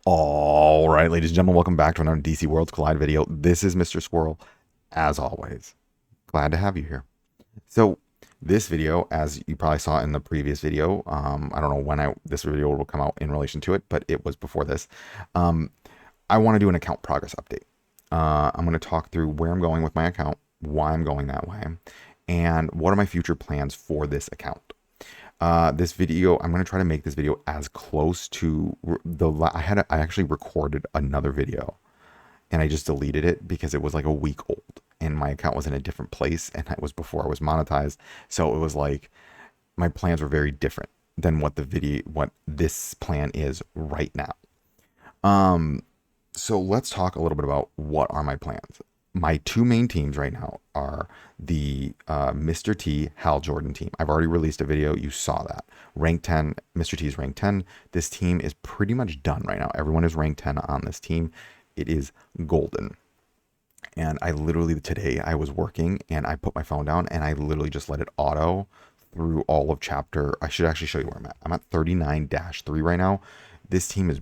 All right, ladies and gentlemen, welcome back to another DC Worlds Collide video. This is Mr. Squirrel, as always. Glad to have you here. So, this video, as you probably saw in the previous video, I don't know when this video will come out in relation to it, but it was before this. Um, I want to do an account progress update. I'm going to talk through where I'm going with my account, why I'm going that way, and what are my future plans for this account. This video, I'm going to try to make this video as close to I actually recorded another video and I just deleted it because it was like a week old and my account was in a different place and it was before I was monetized. So it was like my plans were very different than what this plan is right now. So let's talk a little bit about what are my plans. My two main teams right now are the Mr. T Hal Jordan team. I've already released a video. You saw that. Rank 10, Mr. T is rank 10. This team is pretty much done right now. Everyone is rank 10 on this team. It is golden. And I literally, today I was working and I put my phone down and I literally just let it auto through all of chapter. I should actually show you where I'm at. I'm at 39-3 right now. This team is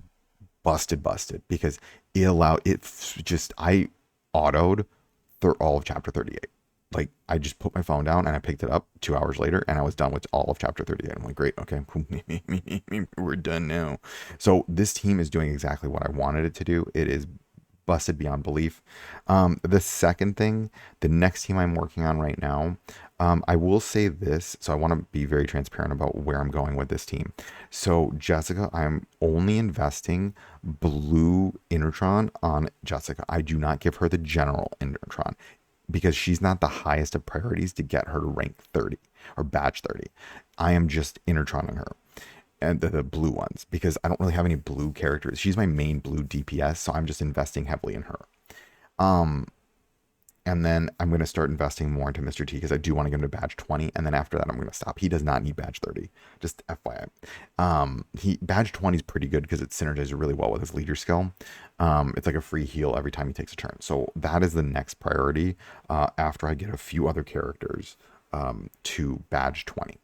busted because I autoed through all of chapter 38. Like I just put my phone down and I picked it up 2 hours later and I was done with all of chapter 38. I'm like, great, okay, we're done now. So this team is doing exactly what I wanted it to do. It is busted beyond belief. The second thing, the next team I'm working on right now, I will say this, so I want to be very transparent about where I'm going with this team. So Jessica, I'm only investing blue Intertron on Jessica. I do not give her the general Intertron because she's not the highest of priorities to get her to rank 30 or badge 30. I am just Intertroning her and the blue ones because I don't really have any blue characters. She's my main blue DPS, so I'm just investing heavily in her. And then I'm going to start investing more into Mr. T because I do want to get him to badge 20. And then after that, I'm going to stop. He does not need badge 30. Just FYI. Badge 20 is pretty good because it synergizes really well with his leader skill. It's like a free heal every time he takes a turn. So that is the next priority after I get a few other characters to badge 20.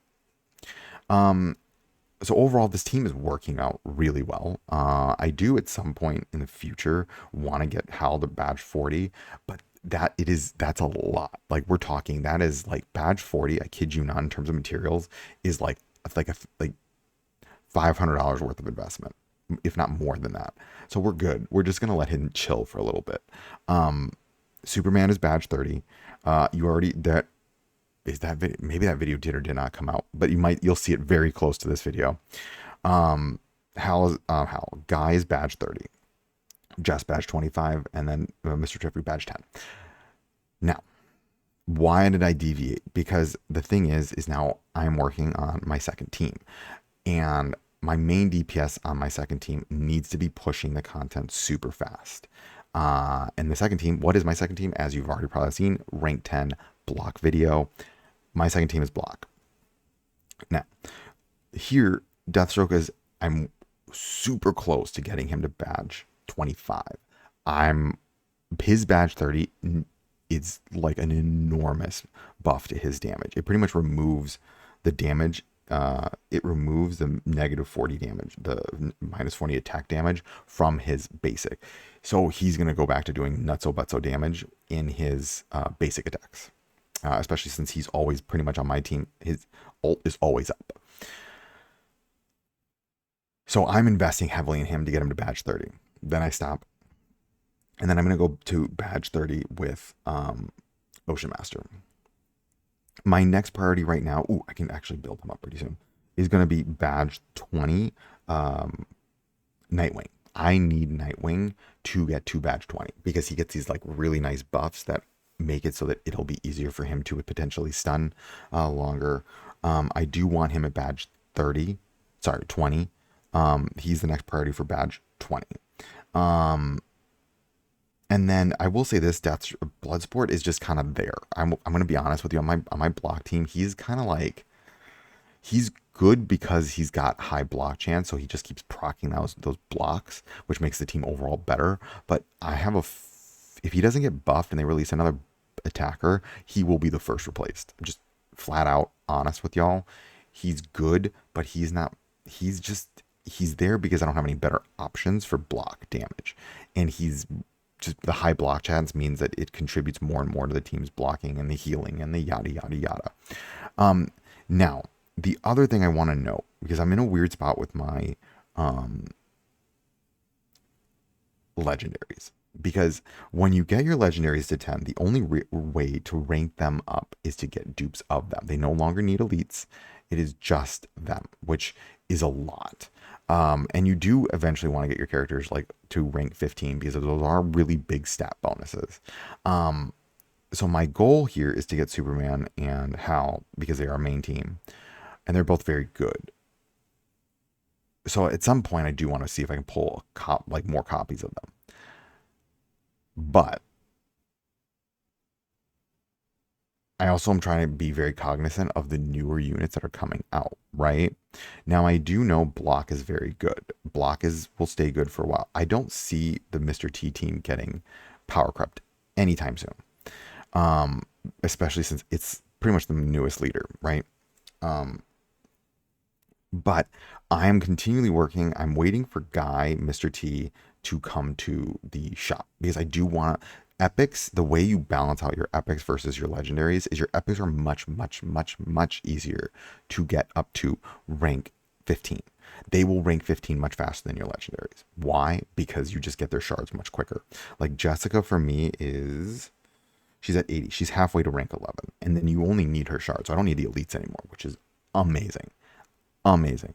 So overall, this team is working out really well. I do at some point in the future want to get Hal to badge 40, but that's a lot. Like we're talking, that is like badge 40. I kid you not, in terms of materials, is like $500 worth of investment, if not more than that. So we're good. We're just gonna let him chill for a little bit. Superman is badge 30. You already that is that video, maybe that video did or did not come out, but you'll see it very close to this video. Guy is badge 30. Just badge 25, and then Mr. Jeffrey badge 10. Now, why did I deviate? Because the thing is now I'm working on my second team, and my main DPS on my second team needs to be pushing the content super fast. And the second team, what is my second team? As you've already probably seen, rank 10 block video. My second team is block. Now, here, Deathstroke I'm super close to getting him to badge 25. His badge 30 is like an enormous buff to his damage. It pretty much removes the damage. It removes the negative 40 damage, the minus 40 attack damage from his basic. So he's going to go back to doing nutso butso damage in his basic attacks. Especially since he's always pretty much on my team. His ult is always up. So I'm investing heavily in him to get him to badge 30. Then I stop. And then I'm going to go to badge 30 with Ocean Master. My next priority right now, I can actually build him up pretty soon, is going to be badge 20 Nightwing. I need Nightwing to get to badge 20 because he gets these like really nice buffs that make it so that it'll be easier for him to potentially stun longer. I do want him at badge 20. He's the next priority for badge 20. And then I will say this, Bloodsport is just kind of there. I'm going to be honest with you, on my block team, he's kind of like, he's good because he's got high block chance, so he just keeps proccing those blocks, which makes the team overall better. But I have if he doesn't get buffed and they release another attacker, he will be the first replaced. I'm just flat out honest with y'all. He's good, but he's not, he's there because I don't have any better options for block damage. And he's just the high block chance means that it contributes more and more to the team's blocking and the healing and the yada yada yada. Now the other thing I want to note, because I'm in a weird spot with my legendaries, because when you get your legendaries to 10, the only way to rank them up is to get dupes of them. They no longer need elites. It is just them, which is a lot. And you do eventually want to get your characters like to rank 15 because those are really big stat bonuses. So my goal here is to get Superman and Hal because they are our main team and they're both very good. So at some point I do want to see if I can pull like more copies of them. But I also am trying to be very cognizant of the newer units that are coming out, right? Now I do know block is very good. Block will stay good for a while. I don't see the Mr. T team getting power crept anytime soon. Especially since it's pretty much the newest leader, right? But I am continually working. I'm waiting for Guy, Mr. T, to come to the shop because I do want epics. The way you balance out your epics versus your legendaries is your epics are much, much, much, much easier to get up to rank 15. They will rank 15 much faster than your legendaries. Why? Because you just get their shards much quicker. Like Jessica for me she's at 80. She's halfway to rank 11. And then you only need her shards. So I don't need the elites anymore, which is amazing. Amazing.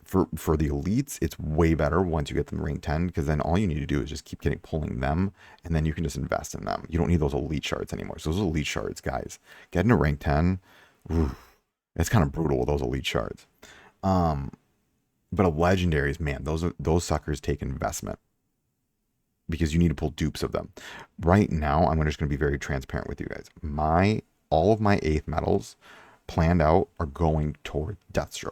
For the elites, it's way better once you get them rank 10 because then all you need to do is just keep pulling them and then you can just invest in them. You don't need those elite shards anymore. So those elite shards, guys, getting to rank 10, it's kind of brutal with those elite shards. But a legendaries, man, those suckers take investment because you need to pull dupes of them. Right now, I'm just going to be very transparent with you guys. All of my 8th medals planned out are going toward Deathstroke.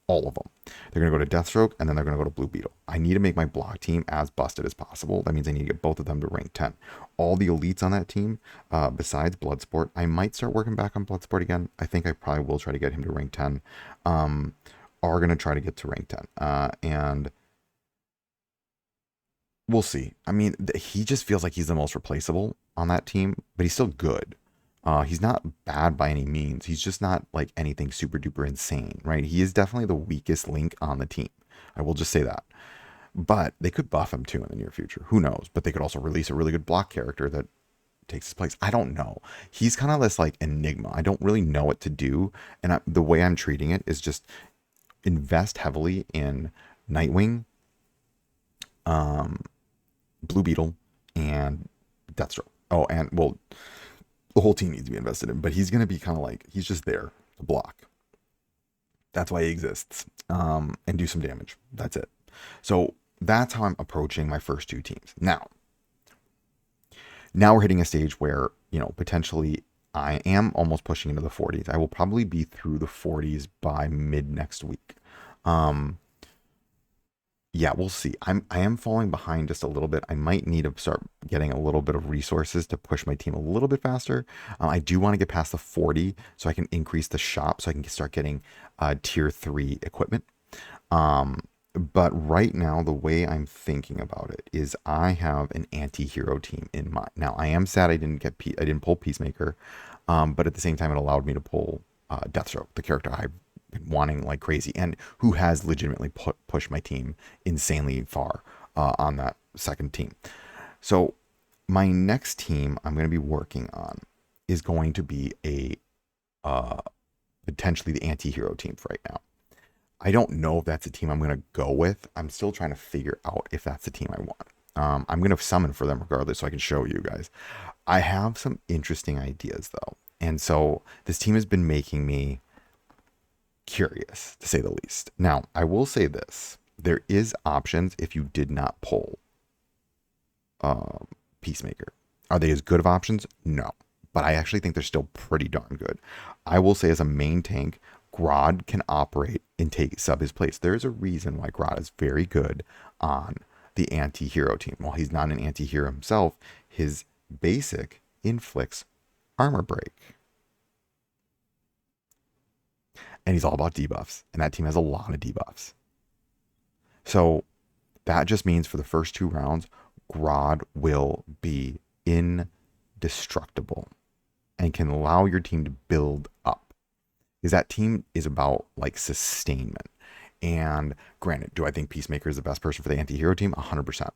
All of them. They're going to go to Deathstroke and then they're going to go to Blue Beetle. I need to make my block team as busted as possible. That means I need to get both of them to rank 10. All the elites on that team, besides Bloodsport, I might start working back on Bloodsport again. I think I probably will try to get him to rank 10. Are going to try to get to rank 10. And we'll see. I mean, he just feels like he's the most replaceable on that team, but he's still good. He's not bad by any means. He's just not like anything super duper insane, right? He is definitely the weakest link on the team. I will just say that. But they could buff him too in the near future. Who knows? But they could also release a really good block character that takes his place. I don't know. He's kind of this like enigma. I don't really know what to do. And the way I'm treating it is just invest heavily in Nightwing, Blue Beetle, and Deathstroke. Oh, and well, the whole team needs to be invested in, but he's going to be kind of like, he's just there to block. That's why he exists, and do some damage. That's it. So that's how I'm approaching my first 2 teams. Now we're hitting a stage where, potentially I am almost pushing into the 40s. I will probably be through the 40s by mid next week. Yeah, we'll see. I am falling behind just a little bit. I might need to start getting a little bit of resources to push my team a little bit faster. I do want to get past the 40 so I can increase the shop so I can start getting tier 3 equipment. But right now, the way I'm thinking about it is I have an anti-hero team in mind. Now, I am sad I didn't pull Peacemaker, but at the same time, it allowed me to pull Deathstroke, the character I've been wanting like crazy, and who has legitimately pushed my team insanely far on that second team. So my next team I'm going to be working on is going to be a potentially the anti-hero team for right now. I don't know if that's a team I'm going to go with. I'm still trying to figure out if that's the team I want. I'm going to summon for them regardless so I can show you guys. I have some interesting ideas though. And so this team has been making me curious, to say the least. Now, I will say this. There is options if you did not pull Peacemaker. Are they as good of options? No. But I actually think they're still pretty darn good. I will say as a main tank, Grodd can operate and sub his place. There's a reason why Grodd is very good on the anti-hero team. While he's not an anti-hero himself, his basic inflicts armor break. And he's all about debuffs. And that team has a lot of debuffs. So that just means for the first 2 rounds, Grodd will be indestructible and can allow your team to build up. Because that team is about like sustainment. And granted, do I think Peacemaker is the best person for the anti-hero team? 100%.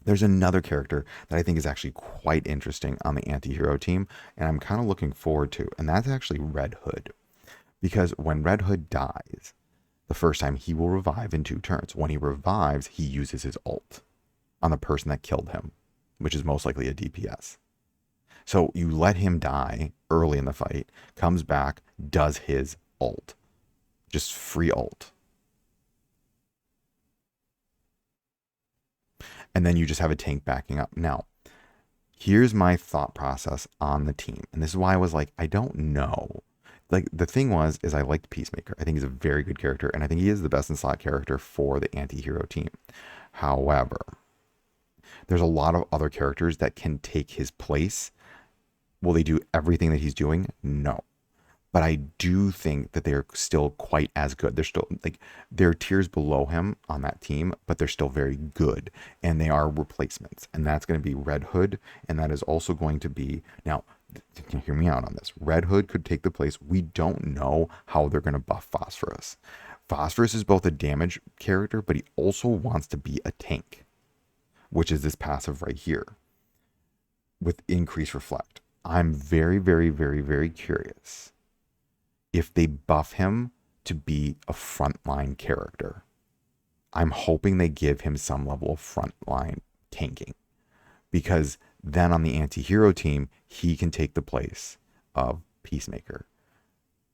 There's another character that I think is actually quite interesting on the anti-hero team, and I'm kind of looking forward to, and that's actually Red Hood. Because when Red Hood dies, the first time he will revive in 2 turns. When he revives, he uses his ult on the person that killed him, which is most likely a DPS. So you let him die early in the fight, comes back, does his ult. Just free ult. And then you just have a tank backing up. Now, here's my thought process on the team. And this is why I was like, I don't know. Like the thing was, is I liked Peacemaker. I think he's a very good character, and I think he is the best in slot character for the anti-hero team. However, there's a lot of other characters that can take his place. Will they do everything that he's doing? No. But I do think that they're still quite as good. They're still like they're tiers below him on that team, but they're still very good. And they are replacements. And that's going to be Red Hood. And that is also going to be now, hear me out on this. Red Hood could take the place. We don't know how they're going to buff Phosphorus. Phosphorus is both a damage character, but he also wants to be a tank, which is this passive right here with increased reflect. I'm very, very, very, very curious if they buff him to be a frontline character. I'm hoping they give him some level of frontline tanking, because then on the anti-hero team, he can take the place of Peacemaker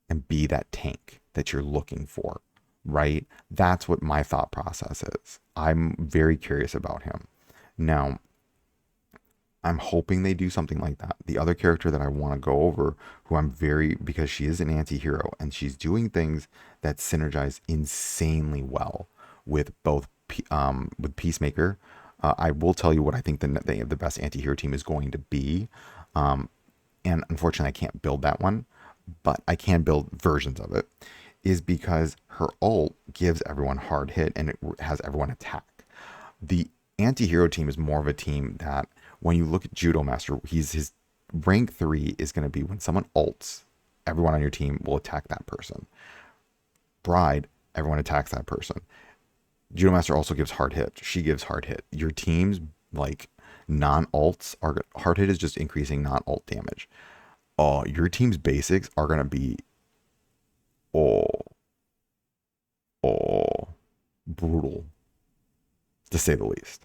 and be that tank that you're looking for, right? That's what my thought process is. I'm very curious about him. Now, I'm hoping they do something like that. The other character that I want to go over, who I'm very, because she is an anti-hero and she's doing things that synergize insanely well with both with Peacemaker. I will tell you what I think the best anti-hero team is going to be. And unfortunately, I can't build that one, but I can build versions of it, is because her ult gives everyone hard hit and it has everyone attack. The anti-hero team is more of a team that when you look at Judo Master, his rank 3 is going to be when someone ults, everyone on your team will attack that person. Bride, everyone attacks that person. Judo Master also gives hard hit. She gives hard hit. Your team's like non-ults are hard hit is just increasing non-ult damage. Your team's basics are going to be brutal, to say the least.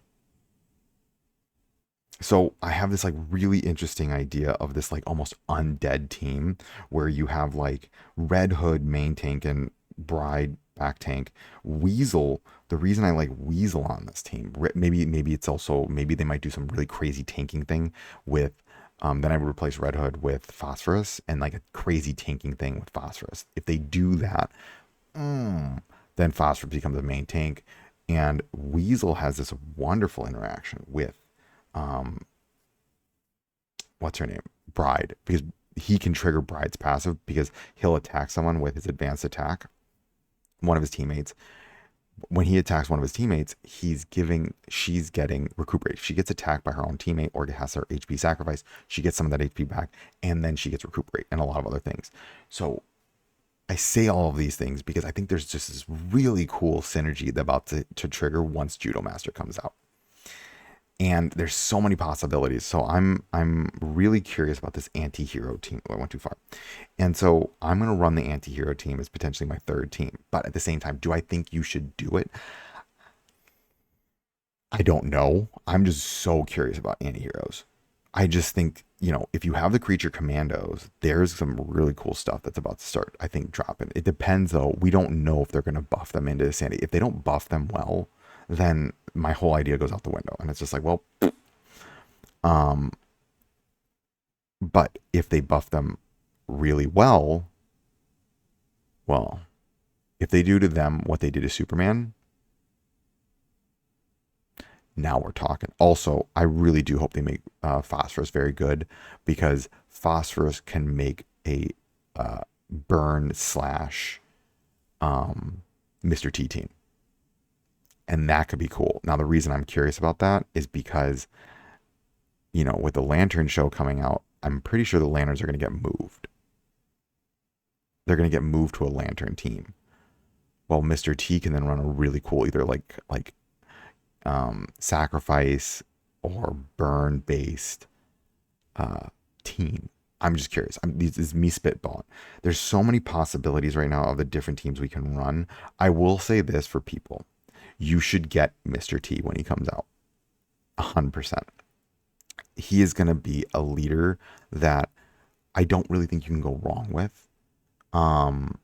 So I have this like really interesting idea of this like almost undead team where you have like Red Hood main tank and Bride back tank. Weasel, the reason I like Weasel on this team, maybe it's also, maybe they might do some really crazy tanking thing with then I would replace Red Hood with Phosphorus and like a crazy tanking thing with Phosphorus. If they do that, then Phosphorus becomes the main tank. And Weasel has this wonderful interaction with what's her name? Bride, because he can trigger Bride's passive because he'll attack someone with his advanced attack, one of his teammates. When he attacks one of his teammates, she's getting recuperate. If she gets attacked by her own teammate or has her HP sacrifice, she gets some of that HP back, and then she gets recuperate and a lot of other things. So I say all of these things because I think there's just this really cool synergy about to trigger once Judo Master comes out. And there's so many possibilities. So I'm really curious about this anti-hero team. Oh, I went too far. And so I'm going to run the anti-hero team as potentially my third team. But at the same time, do I think you should do it? I don't know. I'm just so curious about anti-heroes. I just think, if you have the creature commandos, there's some really cool stuff that's about to start, I think, dropping. It depends, though. We don't know if they're going to buff them into Sandy. If they don't buff them well, then my whole idea goes out the window. And it's just like, well, but if they buff them really well, if they do to them what they did to Superman, now we're talking. Also, I really do hope they make Phosphorus very good, because Phosphorus can make a burn / Mr. T team. And that could be cool. Now, the reason I'm curious about that is because, with the Lantern show coming out, I'm pretty sure the Lanterns are going to get moved. They're going to get moved to a Lantern team. Well, Mr. T can then run a really cool either sacrifice or burn based team. I'm just curious. This is me spitballing. There's so many possibilities right now of the different teams we can run. I will say this for people: you should get Mr. T when he comes out. 100%. He is going to be a leader that I don't really think you can go wrong with. Um,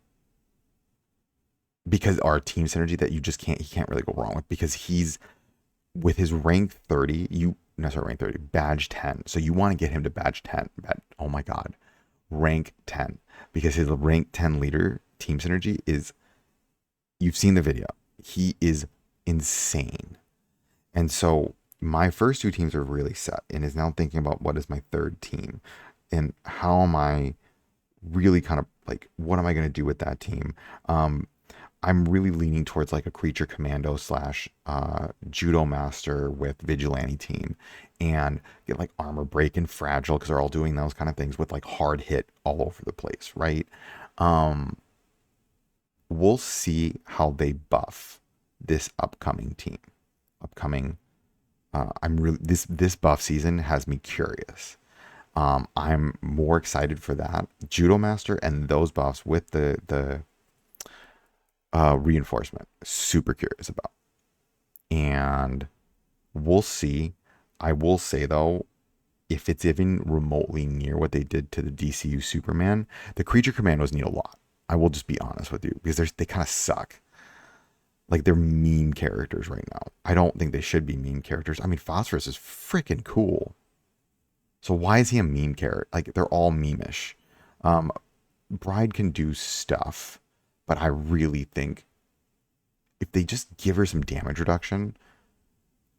because our team synergy that he can't really go wrong with, because he's with his rank 30, rank 30, badge 10. So you want to get him to badge 10. Oh my God, rank 10, because his rank 10 leader team synergy is, you've seen the video. He is insane. And so my first two teams are really set, and is now thinking about what is my third team and how am I really kind of like, what am I going to do with that team? I'm really leaning towards like a creature commando slash judo master with vigilante team, and get like armor break and fragile, because they're all doing those kind of things with like hard hit all over the place, right? Um, we'll see how they buff this upcoming team. Upcoming, I'm really this buff season has me curious. I'm more excited for that judo master and those buffs with the reinforcement. Super curious about, and we'll see. I will say though, if it's even remotely near what they did to the DCU Superman, the creature commandos need a lot. I will just be honest with you, because they kind of suck. Like, they're meme characters right now. I don't think they should be meme characters. I mean, Phosphorus is freaking cool. So why is he a meme character? Like, they're all meme-ish. Um, Bride can do stuff, but I really think if they just give her some damage reduction,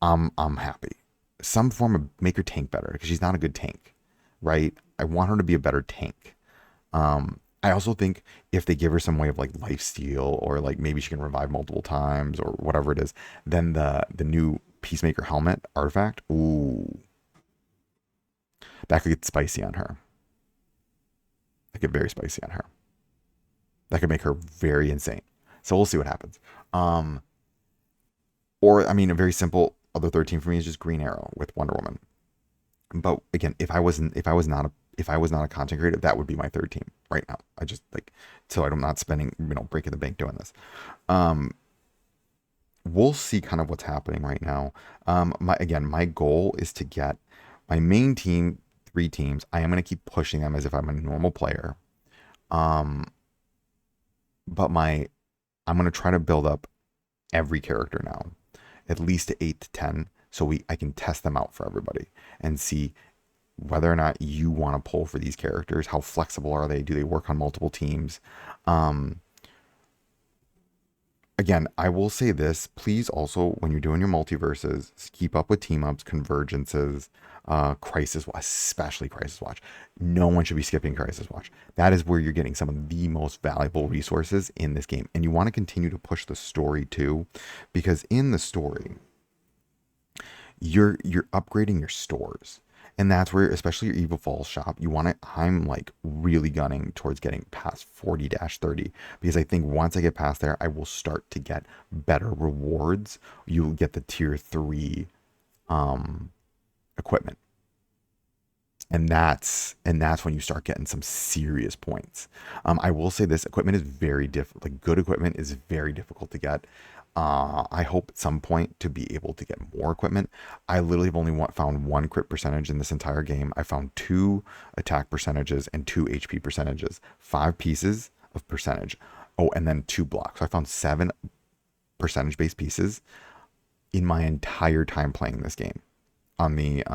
I'm happy. Some form of make her tank better, because she's not a good tank, right? I want her to be a better tank. I also think if they give her some way of like life steal, or like maybe she can revive multiple times or whatever it is, then the new Peacemaker helmet artifact, ooh, that could get spicy on her. That could get very spicy on her. That could make her very insane. So we'll see what happens. Um, or I mean, a very simple other 13 for me is just Green Arrow with Wonder Woman. But again, if I was not a content creator, that would be my third team right now. I just like, so I'm not spending, breaking the bank doing this. Um, we'll see kind of what's happening right now. My goal is to get my main team, three teams. I am going to keep pushing them as if I'm a normal player. Um, but I'm going to try to build up every character now, at least to 8 to 10, so I can test them out for everybody and see whether or not you want to pull for these characters. How flexible are they? Do they work on multiple teams? Um, Again, I will say this: please also, when you're doing your multiverses, keep up with team ups, convergences, crisis, especially crisis watch. No one should be skipping crisis watch. That is where you're getting some of the most valuable resources in this game, and you want to continue to push the story too, because in the story, you're upgrading your stores, and that's where, especially your Evil Falls shop, you want to, I'm like really gunning towards getting past 40-30, because I think once I get past there, I will start to get better rewards. You will get the tier 3 equipment, and that's when you start getting some serious points. I will say this: equipment is very difficult. Like, good equipment is very difficult to get. I hope at some point to be able to get more equipment. I literally have only found one crit percentage in this entire game. I found 2 attack percentages and 2 HP percentages, 5 pieces of percentage. Oh, and then 2 blocks. So I found 7 percentage based pieces in my entire time playing this game on the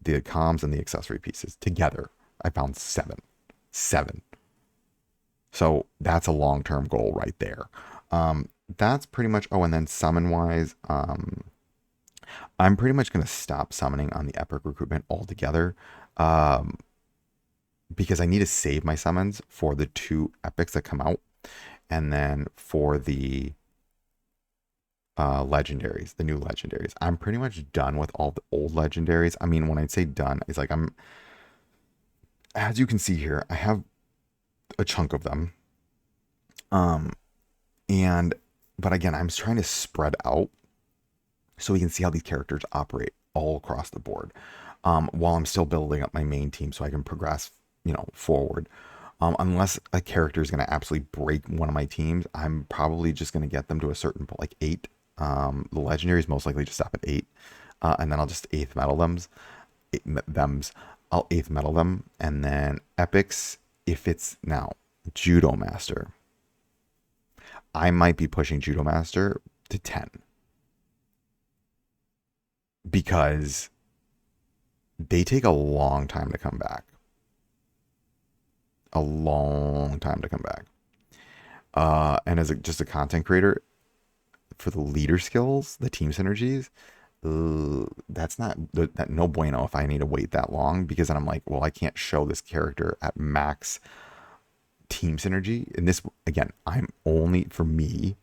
comms and the accessory pieces together. I found 7. So that's a long-term goal right there. That's pretty much, oh, and then summon wise, I'm pretty much going to stop summoning on the epic recruitment altogether, um, because I need to save my summons for the 2 epics that come out, and then for the legendaries, the new legendaries. I'm pretty much done with all the old legendaries. I mean, when I say done, it's like I'm, as you can see here, I have a chunk of them. Um, and, but again, I'm trying to spread out so we can see how these characters operate all across the board. While I'm still building up my main team so I can progress, forward. Unless a character is going to absolutely break one of my teams, I'm probably just going to get them to a certain point, like 8. The legendaries most likely just stop at 8, and then I'll just eighth metal them's. I'll eighth metal them, and then epics. If it's now Judo Master, I might be pushing Judo Master to 10 because they take a long time to come back. A long time to come back. And as just a content creator, for the leader skills, the team synergies, that's not that no bueno if I need to wait that long, because then I'm like, well, I can't show this character at max team synergy. And this, again, I'm only, for me,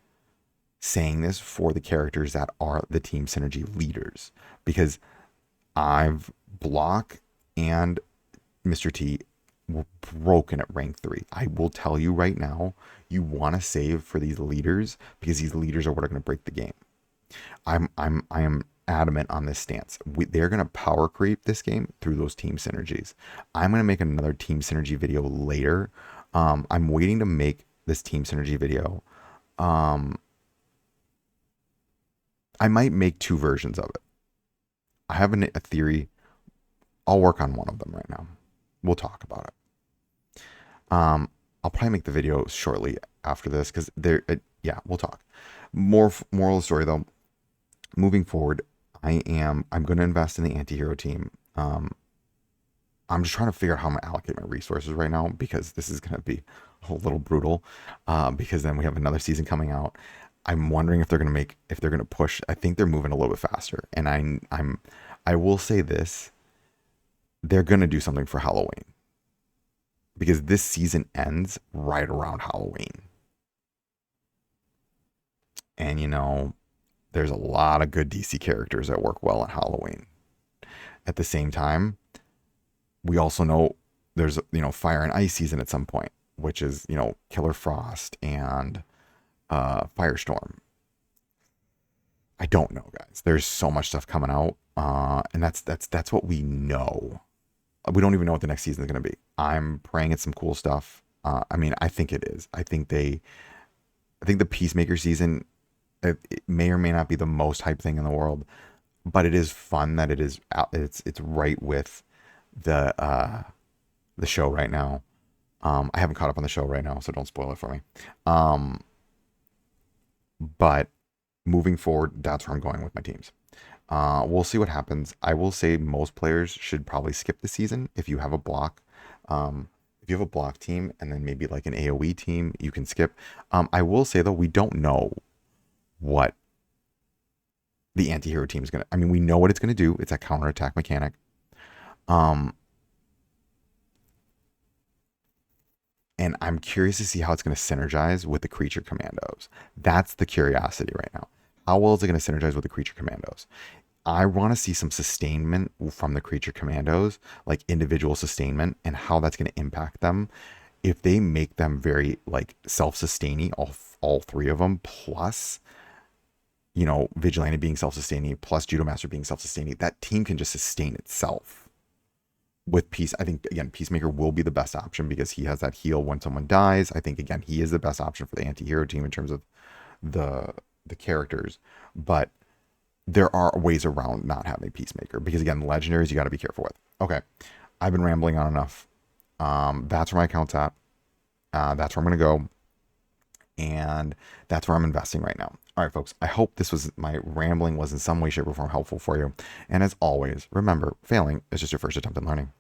saying this for the characters that are the team synergy leaders, because I've Block and Mr. T were broken at rank 3. I will tell you right now, you want to save for these leaders, because these leaders are what are going to break the game. I am adamant on this stance. They're going to power creep this game through those team synergies. I'm going to make another team synergy video later. I'm waiting to make this team synergy video. I might make 2 versions of it. I have a theory. I'll work on one of them right now. We'll talk about it. I'll probably make the video shortly after this, because yeah, we'll talk. Moral of the story though, moving forward, I'm going to invest in the anti-hero team. I'm just trying to figure out how I'm gonna allocate my resources right now, because this is going to be a little brutal, because then we have another season coming out. I'm wondering if they're going to push. I think they're moving a little bit faster, and I will say this: they're going to do something for Halloween, because this season ends right around Halloween. And there's a lot of good DC characters that work well on Halloween. At the same time, we also know there's, Fire and Ice season at some point, which is, Killer Frost and Firestorm. I don't know, guys. There's so much stuff coming out, and that's what we know. We don't even know what the next season is going to be. I'm praying it's some cool stuff. I mean, I think it is. I think the Peacemaker season, it may or may not be the most hype thing in the world, but it is fun that it's right with the show right now. I haven't caught up on the show right now, so don't spoil it for me. But moving forward, that's where I'm going with my teams. We'll see what happens. I will say most players should probably skip the season if you have a block. If you have a block team and then maybe like an AoE team, you can skip. I will say though, we don't know what the anti-hero team is going to, I mean, we know what it's going to do. It's a counterattack mechanic. And I'm curious to see how it's going to synergize with the creature commandos. That's the curiosity right now. How well is it going to synergize with the creature commandos? I want to see some sustainment from the creature commandos, like individual sustainment, and how that's going to impact them. If they make them very like self-sustaining, all 3 of them, plus, Vigilante being self-sustaining, plus Judo Master being self-sustaining, that team can just sustain itself. With Peace, I think, again, Peacemaker will be the best option because he has that heal when someone dies. I think, again, he is the best option for the anti-hero team in terms of the characters. But there are ways around not having Peacemaker, because, again, legendaries you got to be careful with. Okay, I've been rambling on enough. That's where my account's at. That's where I'm going to go. And that's where I'm investing right now. All right, folks, I hope my rambling was in some way, shape, or form helpful for you. And as always, remember, failing is just your first attempt at learning.